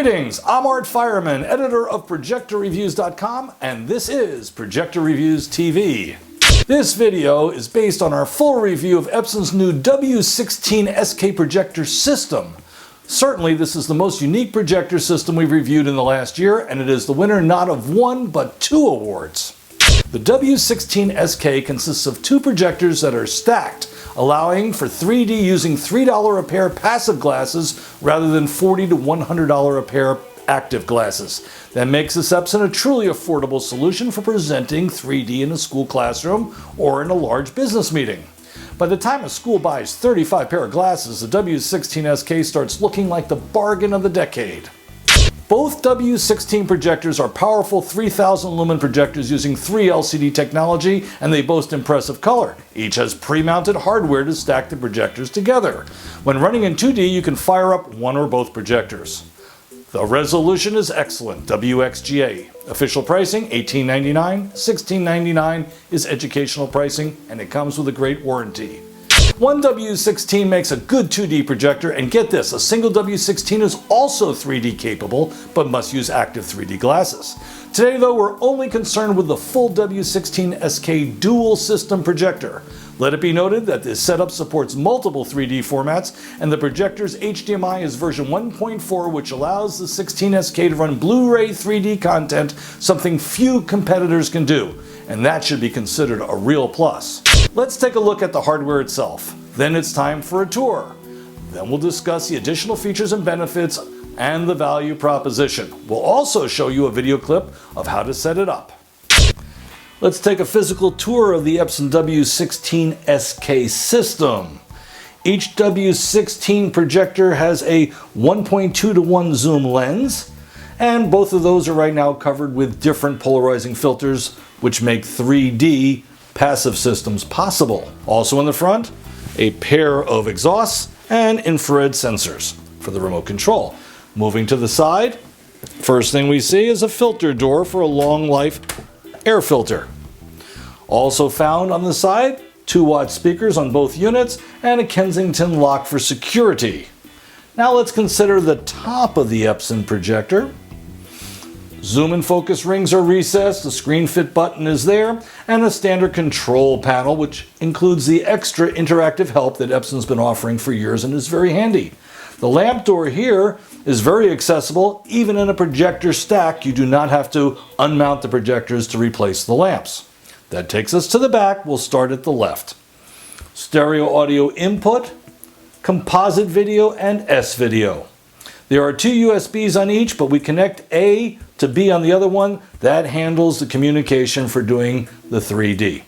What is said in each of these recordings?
Greetings, I'm Art Fireman, editor of ProjectorReviews.com, and this is Projector Reviews TV. This video is based on our full review of Epson's new W16SK projector system. Certainly this is the most unique projector system we've reviewed in the last year, and it is the winner not of one but two awards. The W16SK consists of two projectors that are stacked, allowing for 3D using $3 a pair passive glasses rather than $40 to $100 a pair active glasses. That makes this Epson a truly affordable solution for presenting 3D in a school classroom or in a large business meeting. By the time a school buys 35 pair of glasses, the W16SK starts looking like the bargain of the decade. Both W16 projectors are powerful 3000 lumen projectors using 3 LCD technology, and they boast impressive color. Each has pre-mounted hardware to stack the projectors together. When running in 2D, you can fire up one or both projectors. The resolution is excellent, WXGA. Official pricing, $18.99, $16.99 is educational pricing, and it comes with a great warranty. One W16 makes a good 2D projector, and get this, a single W16 is also 3D capable, but must use active 3D glasses. Today though, we're only concerned with the full W16SK dual system projector. Let it be noted that this setup supports multiple 3D formats, and the projector's HDMI is version 1.4, which allows the 16SK to run Blu-ray 3D content, something few competitors can do, and that should be considered a real plus. Let's take a look at the hardware itself. Then it's time for a tour. Then we'll discuss the additional features and benefits and the value proposition. We'll also show you a video clip of how to set it up. Let's take a physical tour of the Epson W16SK system. Each W16 projector has a 1.2 to 1 zoom lens, and both of those are right now covered with different polarizing filters which make 3D passive systems possible. Also in the front, a pair of exhausts and infrared sensors for the remote control. Moving to the side, first thing we see is a filter door for a long life air filter. Also found on the side, 2-watt speakers on both units and a Kensington lock for security. Now let's consider the top of the Epson projector. Zoom and focus rings are recessed, the screen fit button is there, and a standard control panel which includes the extra interactive help that Epson's been offering for years and is very handy. The lamp door here is very accessible. Even in a projector stack, you do not have to unmount the projectors to replace the lamps. That takes us to the back. We'll start at the left. Stereo audio input, composite video, and S video. There are 2 USBs on each, but we connect A to B on the other one. That handles the communication for doing the 3D.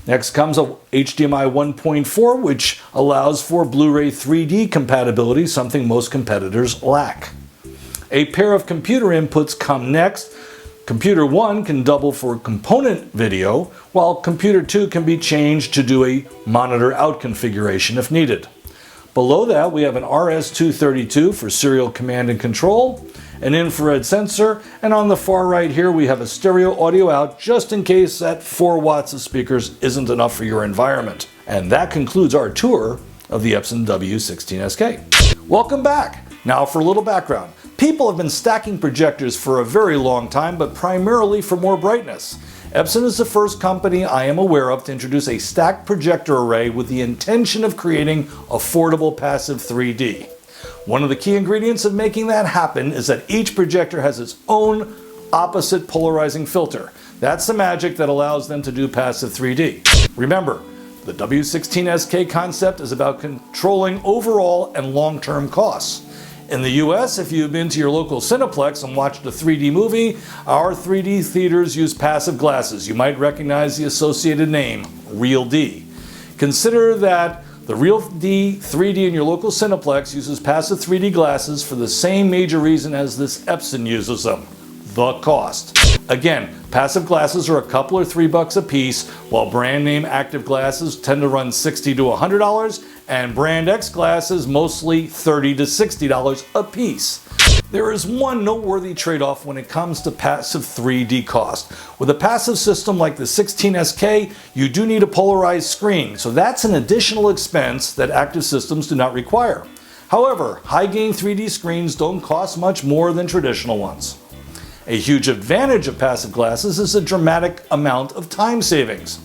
Next comes a HDMI 1.4, which allows for Blu-ray 3D compatibility, something most competitors lack. A pair of computer inputs come next. Computer 1 can double for component video, while computer 2 can be changed to do a monitor out configuration if needed. Below that, we have an RS-232 for serial command and control, an infrared sensor, and on the far right here we have a stereo audio out just in case that 4 watts of speakers isn't enough for your environment. And that concludes our tour of the Epson W16SK. Welcome back! Now for a little background. People have been stacking projectors for a very long time, but primarily for more brightness. Epson is the first company I am aware of to introduce a stacked projector array with the intention of creating affordable passive 3D. One of the key ingredients of making that happen is that each projector has its own opposite polarizing filter. That's the magic that allows them to do passive 3D. Remember, the W16SK concept is about controlling overall and long-term costs. In the US, if you've been to your local Cineplex and watched a 3D movie, our 3D theaters use passive glasses. You might recognize the associated name, Real D. Consider that the Real D 3D in your local Cineplex uses passive 3D glasses for the same major reason as this Epson uses them, the cost. Again, passive glasses are a couple or $3 a piece, while brand name active glasses tend to run $60 to $100, and brand X glasses mostly $30 to $60 a piece. There is one noteworthy trade-off when it comes to passive 3D cost. With a passive system like the 16SK, you do need a polarized screen, so that's an additional expense that active systems do not require. However, high-gain 3D screens don't cost much more than traditional ones. A huge advantage of passive glasses is a dramatic amount of time savings.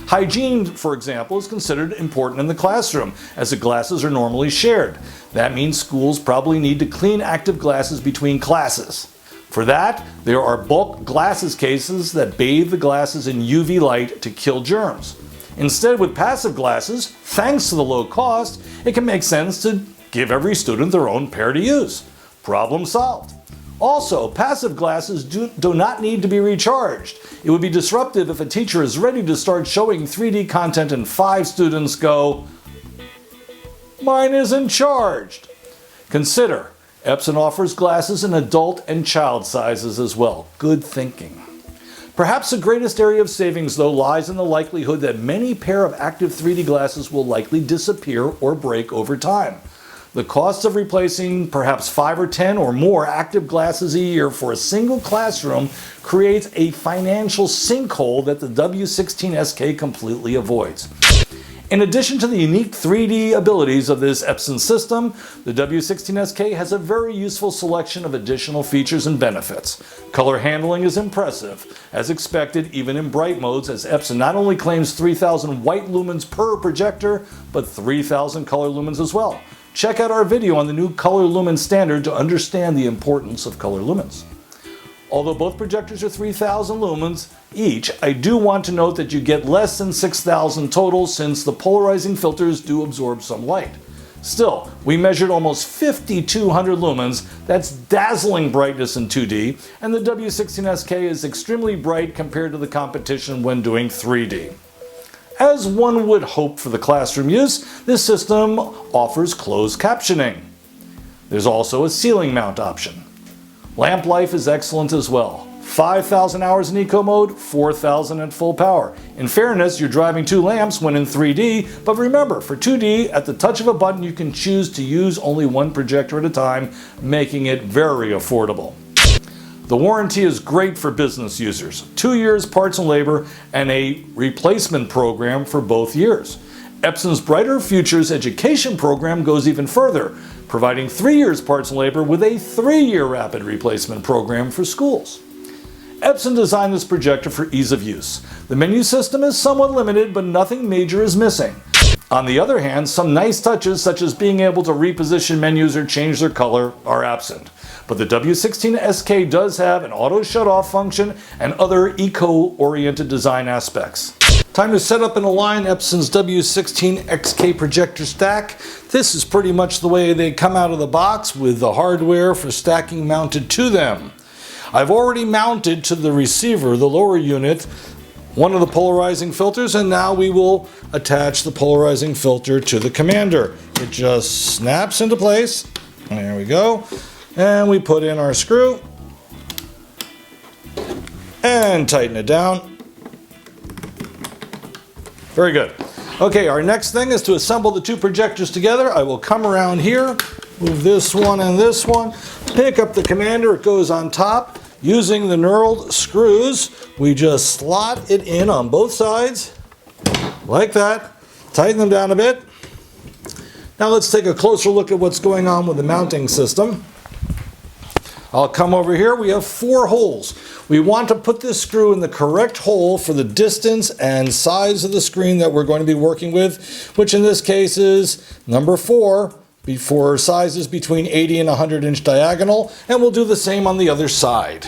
Hygiene, for example, is considered important in the classroom, as the glasses are normally shared. That means schools probably need to clean active glasses between classes. For that, there are bulk glasses cases that bathe the glasses in UV light to kill germs. Instead, with passive glasses, thanks to the low cost, it can make sense to give every student their own pair to use. Problem solved. Also, passive glasses do not need to be recharged. It would be disruptive if a teacher is ready to start showing 3D content and 5 students go, "Mine isn't charged." Consider, Epson offers glasses in adult and child sizes as well. Good thinking. Perhaps the greatest area of savings, though, lies in the likelihood that many pair of active 3D glasses will likely disappear or break over time. The cost of replacing perhaps 5 or 10 or more active glasses a year for a single classroom creates a financial sinkhole that the W16SK completely avoids. In addition to the unique 3D abilities of this Epson system, the W16SK has a very useful selection of additional features and benefits. Color handling is impressive, as expected even in bright modes, as Epson not only claims 3000 white lumens per projector, but 3000 color lumens as well. Check out our video on the new color lumen standard to understand the importance of color lumens. Although both projectors are 3000 lumens each, I do want to note that you get less than 6000 total, since the polarizing filters do absorb some light. Still, we measured almost 5200 lumens. That's dazzling brightness in 2D, and the W16SK is extremely bright compared to the competition when doing 3D. As one would hope for the classroom use, this system offers closed captioning. There's also a ceiling mount option. Lamp life is excellent as well. 5,000 hours in eco mode, 4,000 at full power. In fairness, you're driving 2 lamps when in 3D, but remember, for 2D, at the touch of a button, you can choose to use only one projector at a time, making it very affordable. The warranty is great for business users. 2 years parts and labor and a replacement program for both years. Epson's Brighter Futures education program goes even further, providing 3 years parts and labor with a 3-year rapid replacement program for schools. Epson designed this projector for ease of use. The menu system is somewhat limited, but nothing major is missing. On the other hand, some nice touches, such as being able to reposition menus or change their color, are absent. But the W16SK does have an auto shut-off function and other eco-oriented design aspects. Time to set up and align Epson's W16SK projector stack. This is pretty much the way they come out of the box, with the hardware for stacking mounted to them. I've already mounted to the receiver, the lower unit, one of the polarizing filters, and now we will attach the polarizing filter to the commander. It just snaps into place. There we go. And we put in our screw and tighten it down. Very good. Okay, our next thing is to assemble the 2 projectors together. I will come around here, move this one and this one, pick up the commander. It goes on top. Using the knurled screws, we just slot it in on both sides, like that. Tighten them down a bit. Now let's take a closer look at what's going on with the mounting system. I'll come over here. We have 4 holes. We want to put this screw in the correct hole for the distance and size of the screen that we're going to be working with, which in this case is number 4, for sizes between 80 and 100-inch diagonal, and we'll do the same on the other side.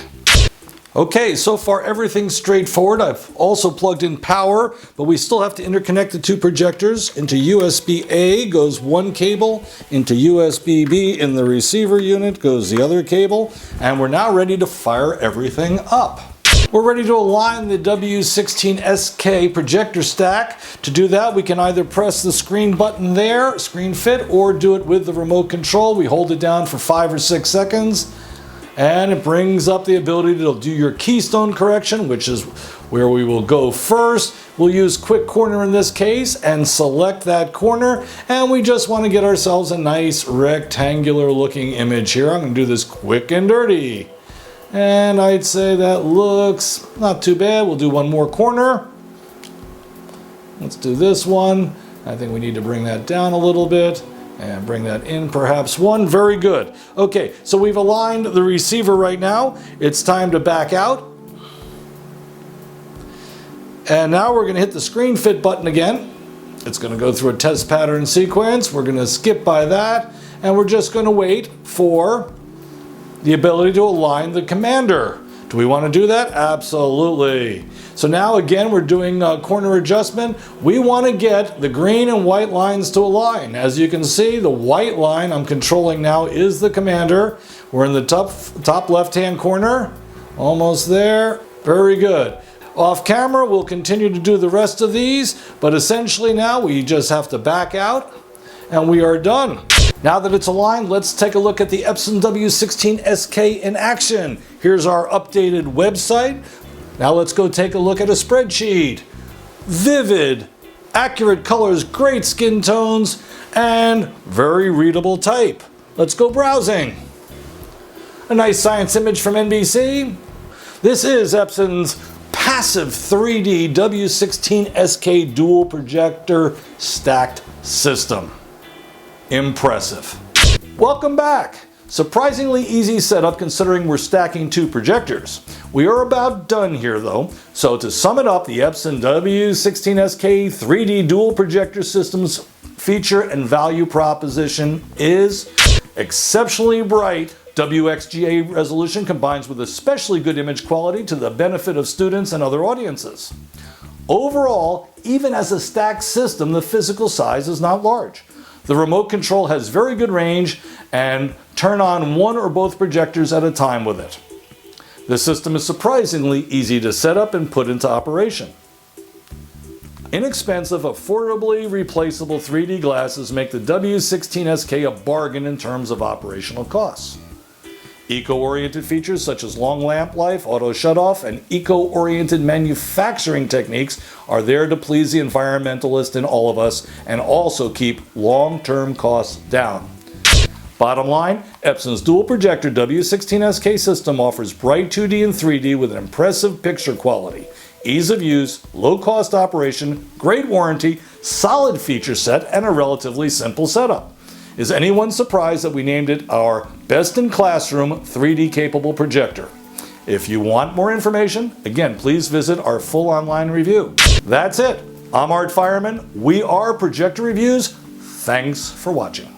Okay, so far everything's straightforward. I've also plugged in power, but we still have to interconnect the 2 projectors. Into USB-A goes one cable, into USB-B in the receiver unit goes the other cable, and we're now ready to fire everything up. We're ready to align the W16SK projector stack. To do that, we can either press the screen button there, screen fit, or do it with the remote control. We hold it down for 5 or 6 seconds, and it brings up the ability to do your keystone correction, which is where we will go first. We'll use quick corner in this case and select that corner, and we just want to get ourselves a nice rectangular looking image here. I'm going to do this quick and dirty. And I'd say that looks not too bad. We'll do one more corner. Let's do this one. I think we need to bring that down a little bit. And bring that in perhaps one. Very good. Okay, so we've aligned the receiver right now. It's time to back out. And now we're going to hit the screen fit button again. It's going to go through a test pattern sequence. We're going to skip by that. And we're just going to wait for the ability to align the commander. Do we want to do that? Absolutely. So now again, we're doing corner adjustment. We want to get the green and white lines to align. As you can see, the white line I'm controlling now is the commander. We're in the top left-hand corner. Almost there. Very good. Off camera, we'll continue to do the rest of these, but essentially now we just have to back out and we are done. Now that it's aligned, let's take a look at the Epson W16SK in action. Here's our updated website. Now let's go take a look at a spreadsheet. Vivid, accurate colors, great skin tones, and very readable type. Let's go browsing. A nice science image from NBC. This is Epson's passive 3D W16SK dual projector stacked system. Impressive. Welcome back. Surprisingly easy setup considering we're stacking two projectors. We are about done here though. So to sum it up, the Epson W16SK 3D dual projector system's feature and value proposition is exceptionally bright WXGA resolution combines with especially good image quality to the benefit of students and other audiences. Overall, even as a stacked system, the physical size is not large. The remote control has very good range and turn on one or both projectors at a time with it. The system is surprisingly easy to set up and put into operation. Inexpensive, affordably replaceable 3D glasses make the W16SK a bargain in terms of operational costs. Eco-oriented features such as long lamp life, auto shutoff, and eco-oriented manufacturing techniques are there to please the environmentalist in all of us and also keep long-term costs down. Bottom line, Epson's dual projector W16SK system offers bright 2D and 3D with an impressive picture quality, ease of use, low-cost operation, great warranty, solid feature set, and a relatively simple setup. Is anyone surprised that we named it our best-in-classroom 3D capable projector? If you want more information, again, please visit our full online review. That's it. I'm Art Fireman. We are Projector Reviews. Thanks for watching.